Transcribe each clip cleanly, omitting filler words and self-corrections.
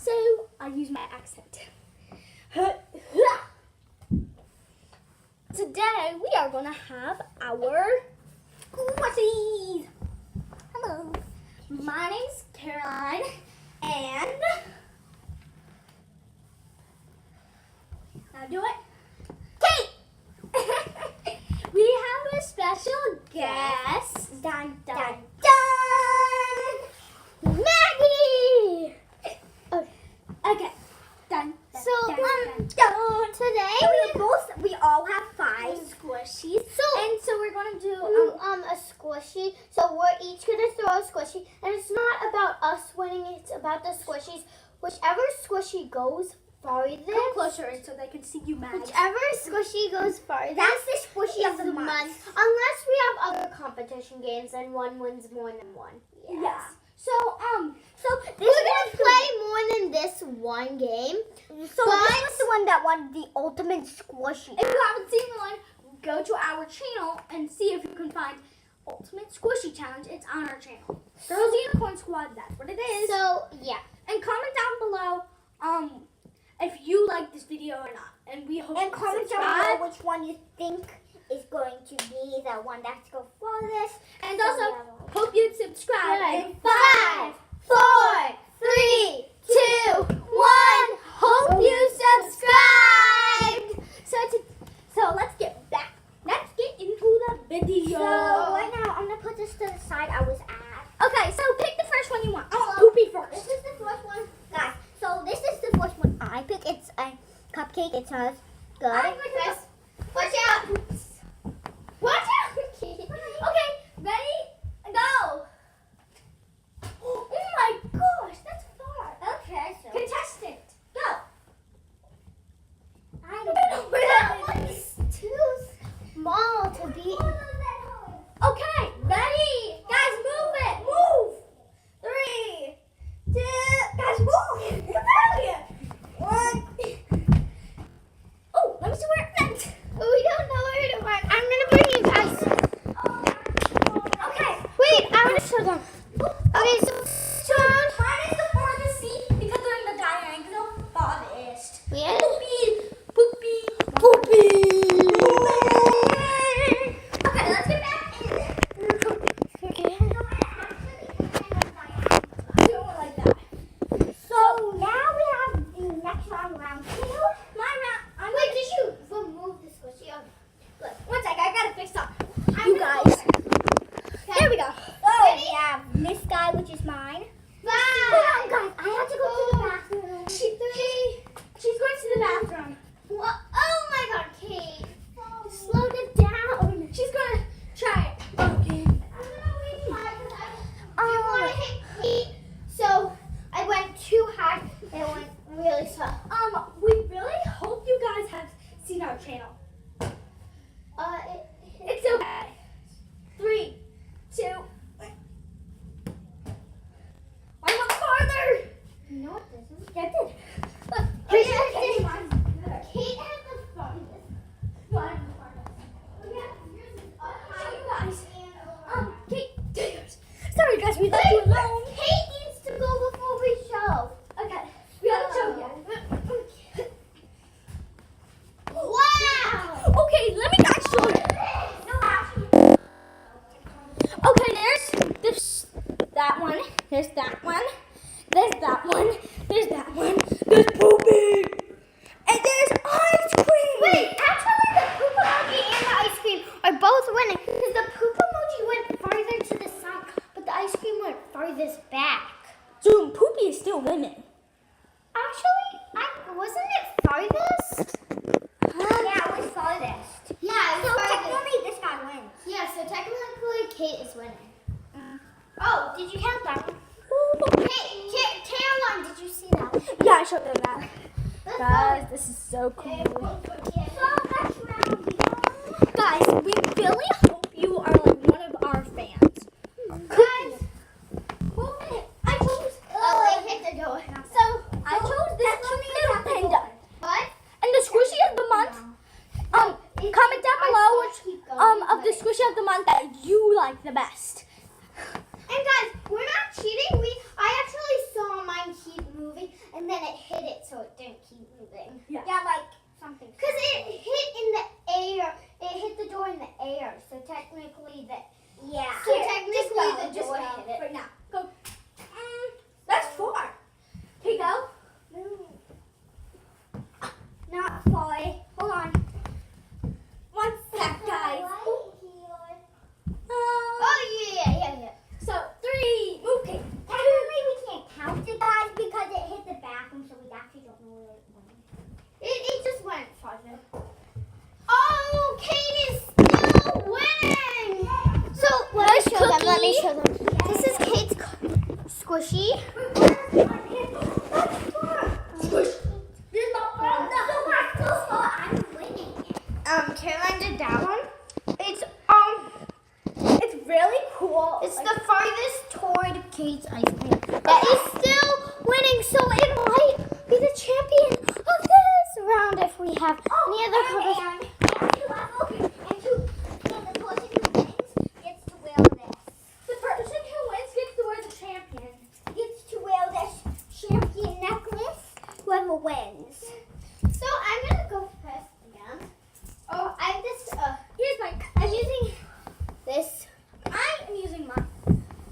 also I use my accent. Today we are gonna have our squishies. Hello, my name's Caroline, and now do it, Kate. We have a special guest. Dun dun dun. Maggie. Okay. Dun. So, dun. Today we all have 5 squishies. So we're gonna do a squishy. So we're each gonna throw a squishy, and it's not about us winning. It's about the squishies. Whichever squishy goes farthest. come closer so they can see you, Maggie. Whichever squishy goes farthest. That's the squishy of the month. Unless we have other competition games and one wins more than one. Yes. So We're gonna play more than this one game. So But- this was the one that won the ultimate squishy. If you haven't seen the one, go to our channel and see if you can find Ultimate Squishy Challenge. It's on our channel. Girls Unicorn Squad, that's what it is. So yeah. And comment down below if you like this video or not. And we hope And you comment subscribe. down below which one you think is going to be the one that's go farthest. And also, hope you subscribe. Good. In 5, 4, 3, 2, 1. Hope you subscribed. So let's get back. Let's get into the video. So right now I'm gonna put this to the side I was at. Okay, so pick the first one you want. I want Poopy first. This is the first one, guys. So this is the first one I pick. It's a cupcake. It says good. Watch out! Watch out. Okay, ready? Go. Oh my gosh, that's far. Okay, so Contestant, go. I That don't know. It's too small to be. Okay, ready? Guys, move it. Move. 3, 2, guys, move. Come out here. 1. Oh, let me see where it went. We don't know where to mark. I'm gonna bring you guys. Okay. Wait, I want to show them. Okay, so Mine is the farthest seat because they're in the diagonal farthest. yeah. Poopy. Poopy. Okay, let's get back in. Don't like that. So now we have the next round 2. My round. I'm Wait, did you remove the squishy? Look, one sec, I gotta fix up. I'm You gonna- guys. There we go. So we have this guy, which is mine. Bye. Hold on, guys. I have to go to the bathroom. She's going to the bathroom. Oh my God, Kate! Slow it down. She's gonna try it. Okay. I'm gonna wait do you want to hit Kate? So I went too high and it went really slow. We really hope you guys have seen our channel. It's okay. 3, 2. I went farther. No, it doesn't. Yeah, I did. Look. Wait, Okay, wait, mine's better. Kate has the farthest. No, I have the farthest. Oh, yeah. Yours is up high, you guys. Kate, do yours. Sorry, guys, we left you alone. Kate needs to go before we show. Okay, we haven't shown yet. Wow! Okay, let me guys show you. Okay, there's this, that one. There's that one. There's that one. There's that one. There's Poopy. And there's ice cream. Wait, actually the poop emoji and the ice cream are both winning because the poop emoji went farther to the side, but the ice cream went farthest back. Dude, Poopy is still winning. Actually, wasn't it farthest? Yeah, it was farthest. Yeah, it So was farthest. technically this guy wins. Yeah, so technically Kate is winning. Oh, did you count that one? Caroline, did you see that one? Yeah, I showed them that. Let's Guys, this is so cool. go. Guys, we really hope you are like one of our fans. Guys, I chose. oh, they hit the door. So I chose this little panda. What? And the squishy of the month. Comment down below which of the squishy of the month that you like the best. And guys, we're not cheating. I actually saw mine keep moving, and then squishy. I'm winning. Caroline did that one. It's really cool. It's the farthest toward Kate's ice cream. That is still winning, so it might be the champion of this round if we have any other colors. And the person who wins gets to wear this. The person who wins gets to wear the champion. Gets to wear this champion necklace. Whoever wins. So I'm gonna go first again. Oh, I have this. Here's my. I'm using this. I'm using my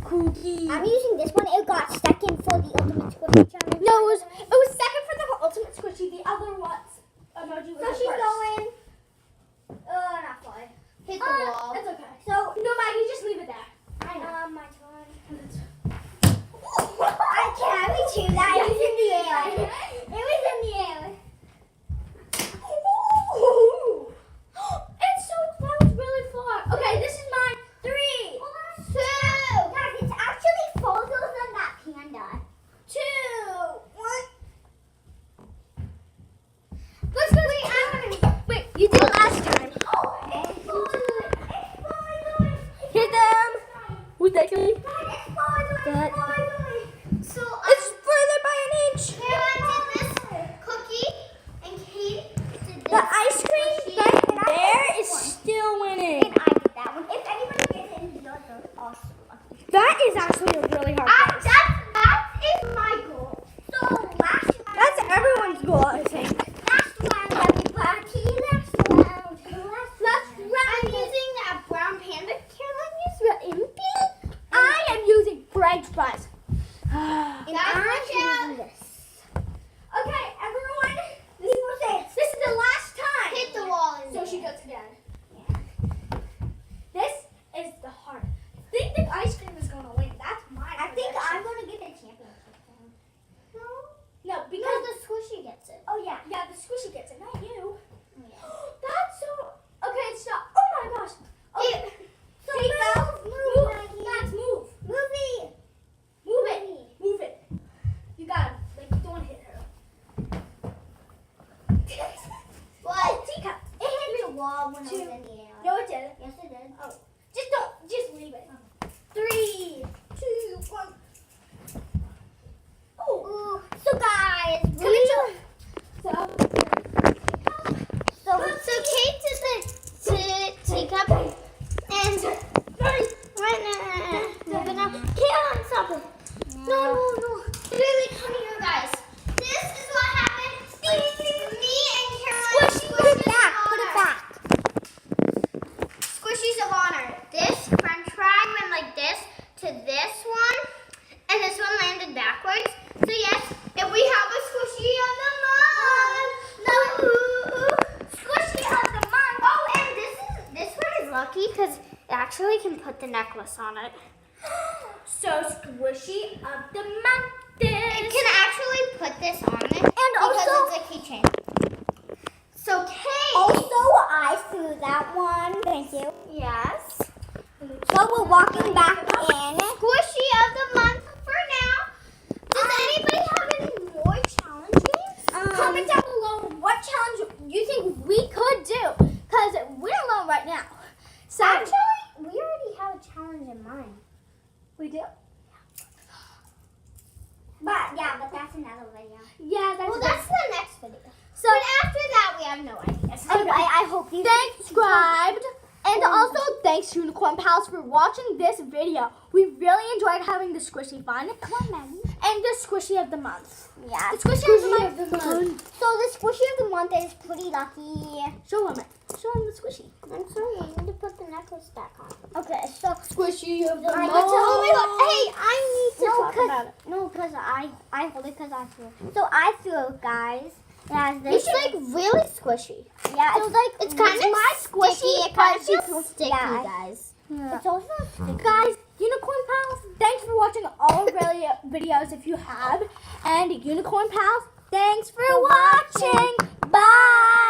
Cookie. I'm using this one. It got second for the ultimate squishy challenge. No, it was second for the ultimate squishy. The other ones emoji was So the she's first. going. Not fly. Hit the wall. It's okay. So No, Maggie, just leave it there. I know. My turn. I I carried you. That was in the air. It was in the air. That was really far. Okay, this is mine. 3, 2. Guys, it's actually photos of that panda. 2, 1. Let's go. Wait, you did last time. Hit them. Who's that killing? So It's further by an inch. Caroline did this cookie, and Kate did this. The ice cream squishy. back there is still winning. And I did that one. If anybody gets it, you're also lucky. That is actually a really hard race. That is my goal. So last round. That's everyone's goal, I think. Last round, everybody. Last round. I'm using that brown panda. Caroline used the impy. I am using French fries. And Guys, I'm watch out. using this. Okay, everyone. This is the last time. Hit the wall. And So she goes again. This is the hard. I think the ice cream is gonna win. That's my. I think prediction. I'm gonna get the championship. No, No, because the squishy gets it. Oh yeah. yeah, the squishy gets it, not you. Yeah. That's so. Okay, stop. Oh my gosh. Okay. So Take that. move, Maggie. Max, move. Movie. Move it. Move it. You got it. Like, you don't want to hit her. What? Teacup. It hit the wall when I was Two. in the air. No, it didn't. Yes, it did. Oh, just leave it. 3, 2, 1. Oh, Ooh. So guys, come and jump. So, So Kate did the teacup, and moving up. Caroline, stop it. No. Really, come here, guys. This is what happened. Me and Caroline. Put it back. Put it back. Squishies of honor. This French fry went like this to this one, and this one landed backwards. So yes, if we have a squishy of the month. No. Squishy of the month. Oh, and this one is lucky because it actually can put the necklace on it. so squishy of the month. It can actually put this on it And because also- it's a keychain. So Kate. Also, I threw that one. Thank you. Yes. So we're walking back in. Squishy of the month for now. Does anybody have any more challenges? Comment down below what challenge you think we could do, because we're alone right now. So Actually, we already have a challenge in mind. we do. But that's another video. Yeah, that's Well, that's the next video. so. But after that, we have no ideas. Anyway, I hope you Subscribed. And also, thanks Unicorn Pals for watching this video. We really enjoyed having the squishy fun. Come on, Maggie. And the squishy of the month. Yeah. The squishy of the month. So the squishy of the month is pretty lucky. Show him it. Show him the squishy. I'm sorry, I need to put the necklace back on. Okay, so Squishy of the I month. got to- Oh my god, hey, I need to no, talk about it. because I hold it because I threw. So I threw, guys. Yeah, It's like really squishy. yeah, it's like It's kind of my squishy. It kind of but feels sticky, yeah. guys. It's also sticky. Guys, Unicorn Pals, thanks for watching all really videos if you have. And Unicorn Pals, thanks for watching. Bye.